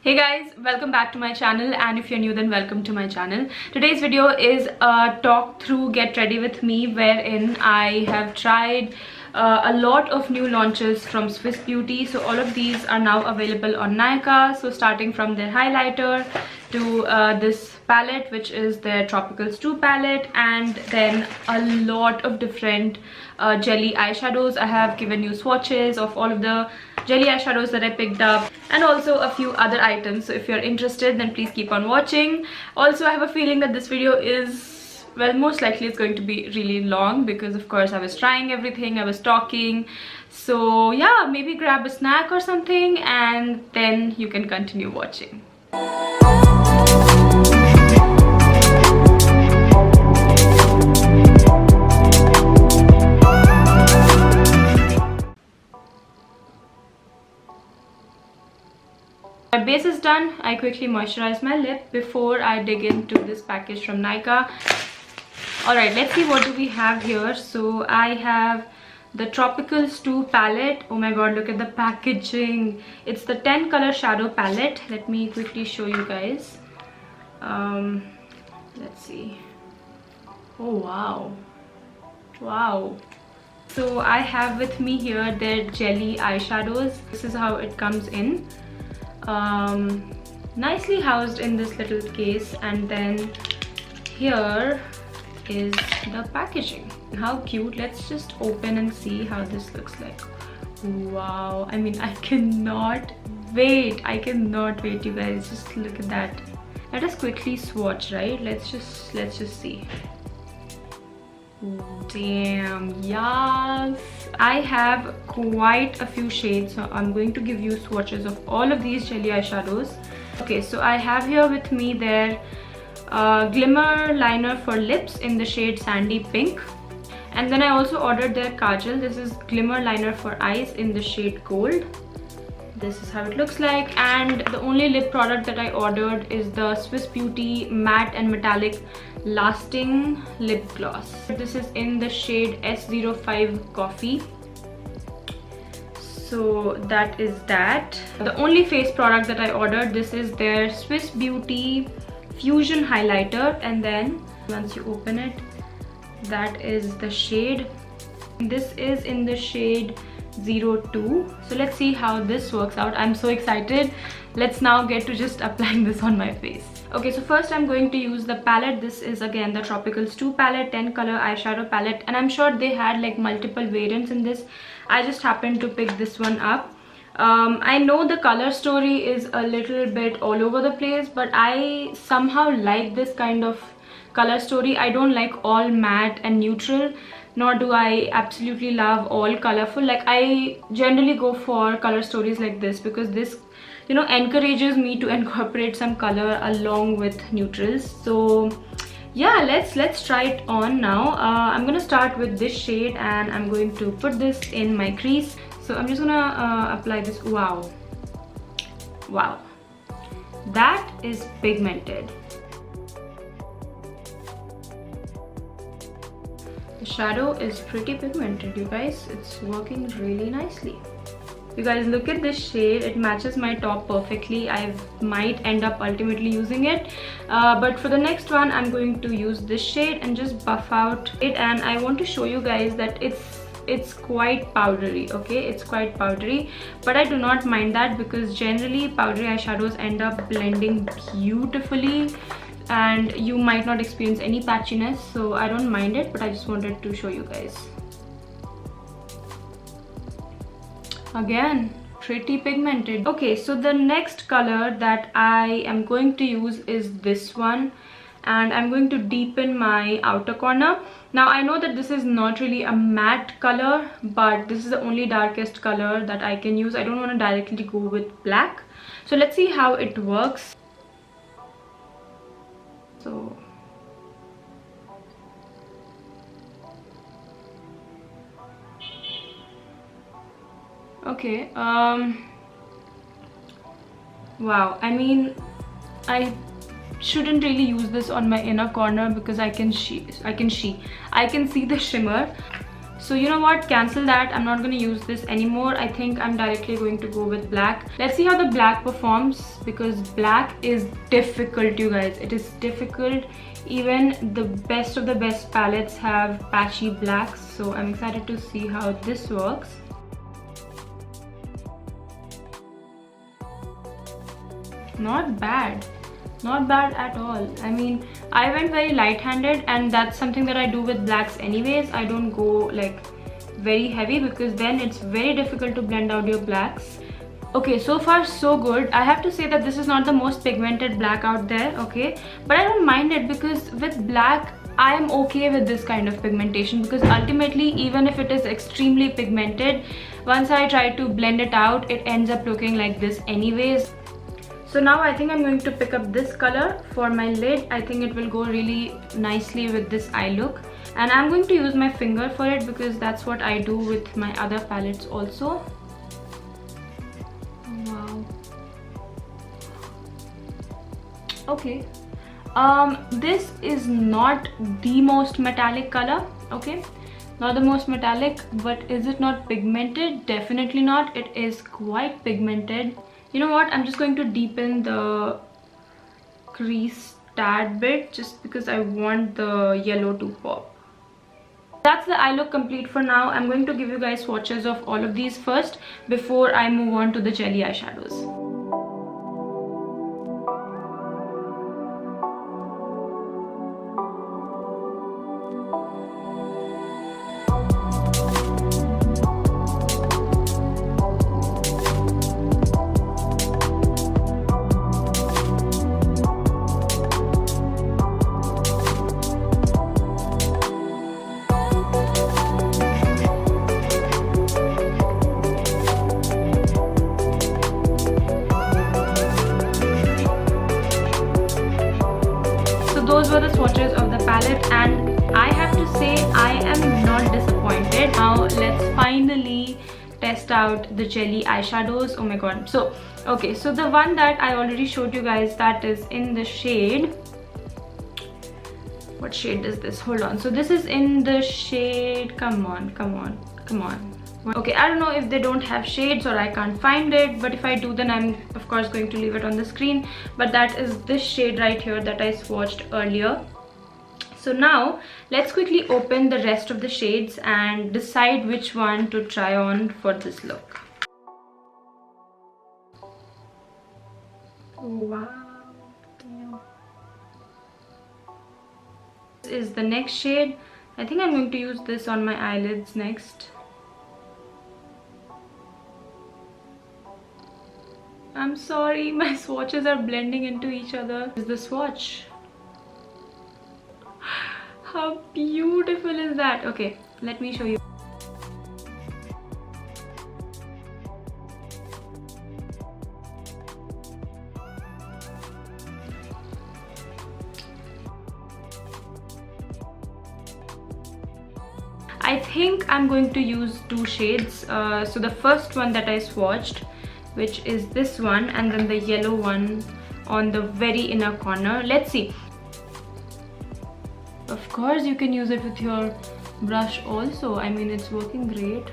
Hey guys, welcome back to my channel, and if you're new then welcome to my channel. Today's video is a talk through get ready with me, wherein I have tried a lot of new launches from Swiss Beauty. So all of these are now available on Nykaa. So starting from their highlighter to this palette, which is their Tropical Stew palette, and then a lot of different jelly eyeshadows. I have given you swatches of all of the jelly eyeshadows that I picked up, and also a few other items. So if you're interested, then please keep on watching. Also, I have a feeling that this video is, well, most likely it's going to be really long because of course I was trying everything, I was talking. So yeah, maybe grab a snack or something and then you can continue watching. My base is done. I quickly moisturize my lip before I dig into this package from Nykaa. Alright, let's see what do we have here. So I have the Tropical Stew palette. Oh my god, look at the packaging. It's the 10 color shadow palette. Let me quickly show you guys. Let's see. Oh wow. Wow. So I have with me here their jelly eyeshadows. This is how it comes in. Nicely housed in this little case, and then here is the packaging. How cute. Let's just open and see how this looks like. Wow, I mean, I cannot wait. I cannot wait, you guys. Just look at that. Let us quickly swatch, right? Let's just see. Damn, yes. I have quite a few shades, so I'm going to give you swatches of all of these jelly eyeshadows. Okay, so I have here with me their Glimmer liner for lips in the shade Sandy Pink, and then I also ordered their kajal. This is Glimmer liner for eyes in the shade Gold. This is how it looks like. And the only lip product that I ordered is the Swiss Beauty matte and metallic lasting lip gloss. This is in the shade S05 Coffee. So that is that. The only face product that I ordered, this is their Swiss Beauty Fusion highlighter, and then once you open it, that is the shade. This is in the shade 02. So let's see how this works out. I'm so excited. Let's now get to just applying this on my face. Okay, so first I'm going to use the palette. This is again the Tropical Stew palette, 10 color eyeshadow palette, and I'm sure they had like multiple variants in this. I just happened to pick this one up. I know the color story is a little bit all over the place, but I somehow like this kind of color story. I don't like all matte and neutral, nor do I absolutely love all colorful. Like, I generally go for color stories like this because this, you know, encourages me to incorporate some color along with neutrals. So yeah, let's try it on now. I'm gonna start with this shade and I'm going to put this in my crease. So I'm just gonna apply this. Wow, that is pigmented. The shadow is pretty pigmented, you guys. It's working really nicely. You guys, look at this shade. It matches my top perfectly. I might end up ultimately using it, but for the next one I'm going to use this shade and just buff out it. And I want to show you guys that it's quite powdery. Okay, it's quite powdery, but I do not mind that because generally powdery eyeshadows end up blending beautifully and you might not experience any patchiness, so I don't mind it, but I just wanted to show you guys. Again, pretty pigmented. Okay, so the next color that I am going to use is this one, and I'm going to deepen my outer corner. Now I know that this is not really a matte color, but this is the only darkest color that I can use. I don't want to directly go with black, so let's see how it works. So okay, wow, I mean, I shouldn't really use this on my inner corner because I can see the shimmer. So you know what, cancel that. I'm not going to use this anymore. I think I'm directly going to go with black. Let's see how the black performs, because black is difficult, you guys. It is difficult. Even the best of the best palettes have patchy blacks, so I'm excited to see how this works. Not bad, not bad at all. I mean, I went very light-handed, and that's something that I do with blacks anyways. I don't go like very heavy, because then it's very difficult to blend out your blacks. Okay, so far so good. I have to say that this is not the most pigmented black out there, okay, but I don't mind it, because with black I am okay with this kind of pigmentation, because ultimately, even if it is extremely pigmented, once I try to blend it out, it ends up looking like this anyways. So now I think I'm going to pick up this color for my lid. I think it will go really nicely with this eye look, and I'm going to use my finger for it, because that's what I do with my other palettes also. Wow. Okay. This is not the most metallic color, okay, not the most metallic, but is it not pigmented? Definitely not. It is quite pigmented. You know what, I'm just going to deepen the crease tad bit, just because I want the yellow to pop. That's the eye look complete for now. I'm going to give you guys swatches of all of these first before I move on to the jelly eyeshadows. Those were the swatches of the palette, and I have to say I am not disappointed. Now let's finally test out the jelly eyeshadows. Oh my god. So okay, so the one that I already showed you guys, that is in the shade, what shade is this? Hold on. So this is in the shade, come on. Okay, I don't know if they don't have shades or I can't find it, but if I do, then I'm of course going to leave it on the screen. But that is this shade right here that I swatched earlier. So now let's quickly open the rest of the shades and decide which one to try on for this look. Wow. This is the next shade. I think I'm going to use this on my eyelids next. I'm sorry, my swatches are blending into each other. This is the swatch. How beautiful is that? Okay, let me show you. I think I'm going to use two shades. So the first one that I swatched, which is this one, and then the yellow one on the very inner corner. Let's see. Of course you can use it with your brush also. I mean, it's working great.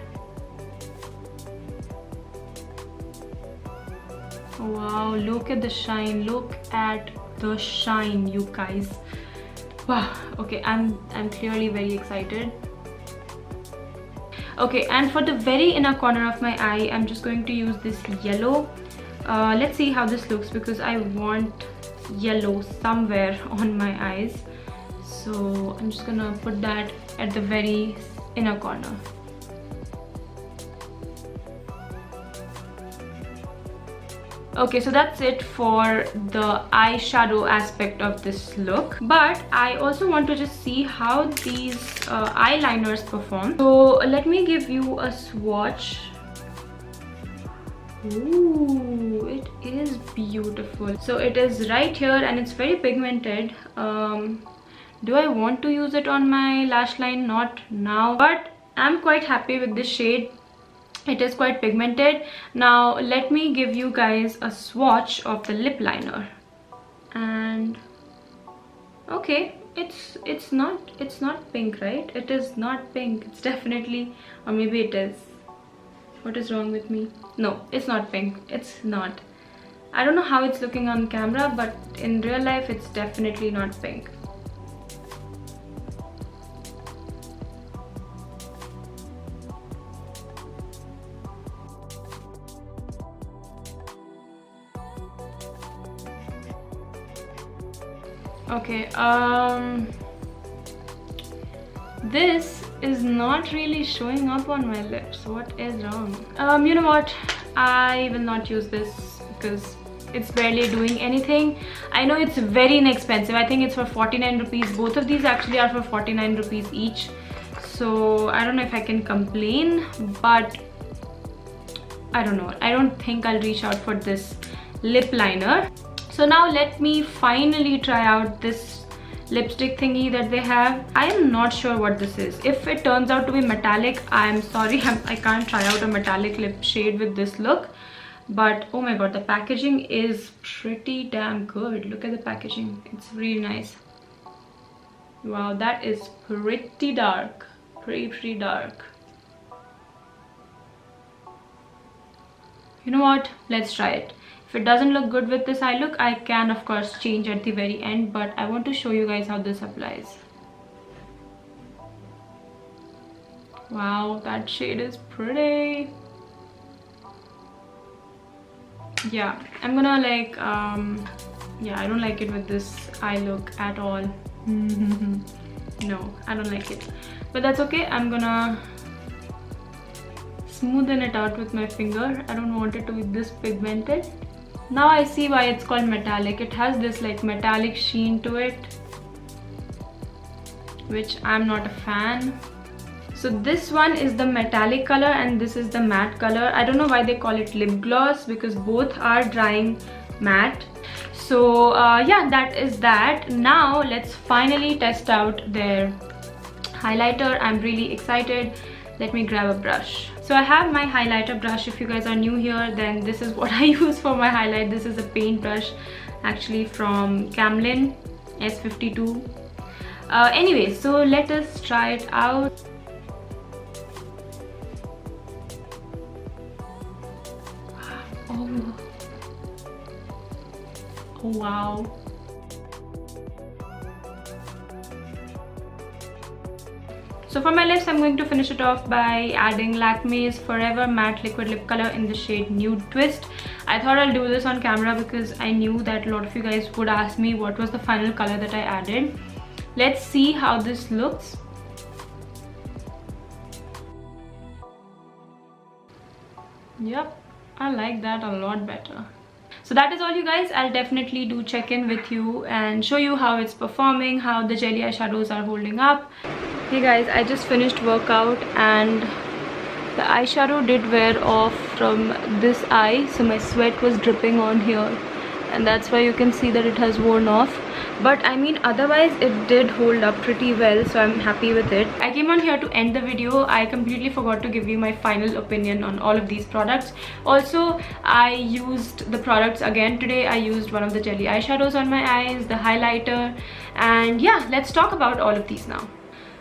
Wow, look at the shine. Look at the shine, you guys. Wow. Okay, I'm clearly very excited. Okay, and for the very inner corner of my eye, I'm just going to use this yellow. Let's see how this looks, because I want yellow somewhere on my eyes. So I'm just gonna put that at the very inner corner. Okay, so that's it for the eyeshadow aspect of this look. But I also want to just see how these eyeliners perform. So let me give you a swatch. Ooh, it is beautiful. So it is right here and it's very pigmented. Do I want to use it on my lash line? Not now, but I'm quite happy with this shade. It is quite pigmented. Now let me give you guys a swatch of the lip liner. And okay, it's not pink, right? It is not pink. It's definitely, or maybe it is. What is wrong with me? No, it's not pink. It's not. I don't know how it's looking on camera, but in real life it's definitely not pink. Okay, this is not really showing up on my lips. What is wrong? You know what? I will not use this because it's barely doing anything. I know it's very inexpensive. I think it's for 49 rupees. Both of these actually are for 49 rupees each. So I don't know if I can complain, but I don't know. I don't think I'll reach out for this lip liner. So now let me finally try out this lipstick thingy that they have. I am not sure what this is. If it turns out to be metallic, I'm sorry, I can't try out a metallic lip shade with this look. But oh my god, the packaging is pretty damn good. Look at the packaging. It's really nice. Wow, that is pretty dark. Pretty dark. You know what? Let's try it. If it doesn't look good with this eye look, I can of course change at the very end, but I want to show you guys how this applies. Wow, that shade is pretty. Yeah, I'm gonna like yeah, I don't like it with this eye look at all. No, I don't like it, but that's okay. I'm gonna smoothen it out with my finger. I don't want it to be this pigmented. Now I see why it's called metallic. It has this like metallic sheen to it, which I'm not a fan. So this one is the metallic color and this is the matte color. I don't know why they call it lip gloss because both are drying matte. So yeah, that is that. Now let's finally test out their highlighter. I'm really excited. Let me grab a brush. So I have my highlighter brush. If you guys are new here, then this is what I use for my highlight. This is a paint brush actually from Camlin S52. Anyway, so let us try it out. Oh wow. So for my lips, I'm going to finish it off by adding Lakme's Forever Matte Liquid Lip Color in the shade Nude Twist. I thought I'll do this on camera because I knew that a lot of you guys would ask me what was the final color that I added. Let's see how this looks. Yep, I like that a lot better. So that is all you guys. I'll definitely do check in with you and show you how it's performing, how the jelly eyeshadows are holding up. Hey guys, I just finished workout and the eyeshadow did wear off from this eye, so my sweat was dripping on here and that's why you can see that it has worn off. But I mean, otherwise it did hold up pretty well, so I'm happy with it. I came on here to end the video. I completely forgot to give you my final opinion on all of these products. Also, I used the products again today. I used one of the jelly eyeshadows on my eyes, the highlighter, and yeah, let's talk about all of these now.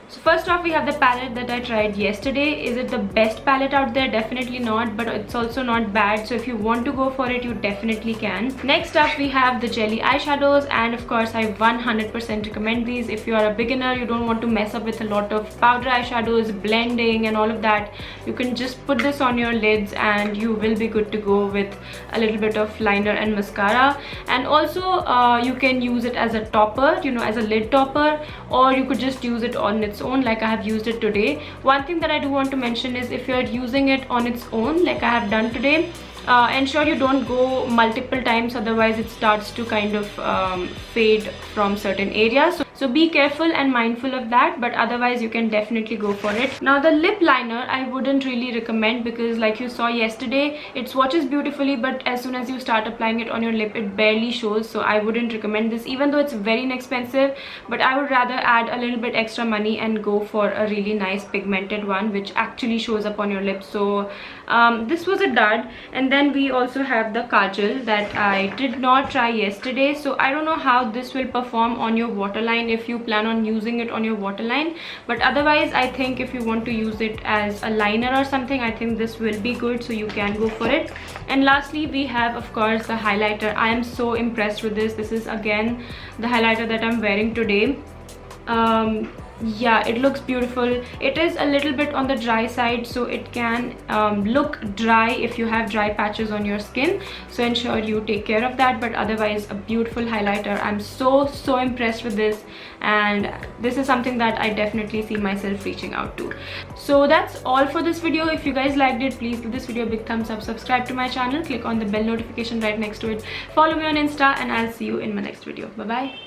So first off, we have the palette that I tried yesterday. Is it the best palette out there? Definitely not, but it's also not bad. So if you want to go for it, you definitely can. Next up, we have the jelly eyeshadows, and of course, I 100% recommend these. If you are a beginner, you don't want to mess up with a lot of powder eyeshadows, blending and all of that, you can just put this on your lids and you will be good to go with a little bit of liner and mascara. And also, you can use it as a topper, you know, as a lid topper, or you could just use it on its own like I have used it today. One thing that I do want to mention is if you're using it on its own like I have done today, ensure you don't go multiple times, otherwise it starts to kind of fade from certain areas. So be careful and mindful of that, but otherwise you can definitely go for it. Now the lip liner I wouldn't really recommend because like you saw yesterday, it swatches beautifully, but as soon as you start applying it on your lip, it barely shows. So I wouldn't recommend this, even though it's very inexpensive, but I would rather add a little bit extra money and go for a really nice pigmented one which actually shows up on your lips. So this was a dud. And then we also have the kajal that I did not try yesterday, so I don't know how this will perform on your waterline waterline if you plan on using it on your waterline, but otherwise I think if you want to use it as a liner or something, I think this will be good, so you can go for it. And lastly, we have of course the highlighter. I am so impressed with this. This is again the highlighter that I'm wearing today. Yeah, it looks beautiful. It is a little bit on the dry side, so it can look dry if you have dry patches on your skin, so ensure you take care of that. But otherwise, a beautiful highlighter. I'm so impressed with this, and this is something that I definitely see myself reaching out to. So that's all for this video. If you guys liked it, please give this video a big thumbs up, subscribe to my channel, click on the bell notification right next to it, follow me on Insta, and I'll see you in my next video. Bye bye.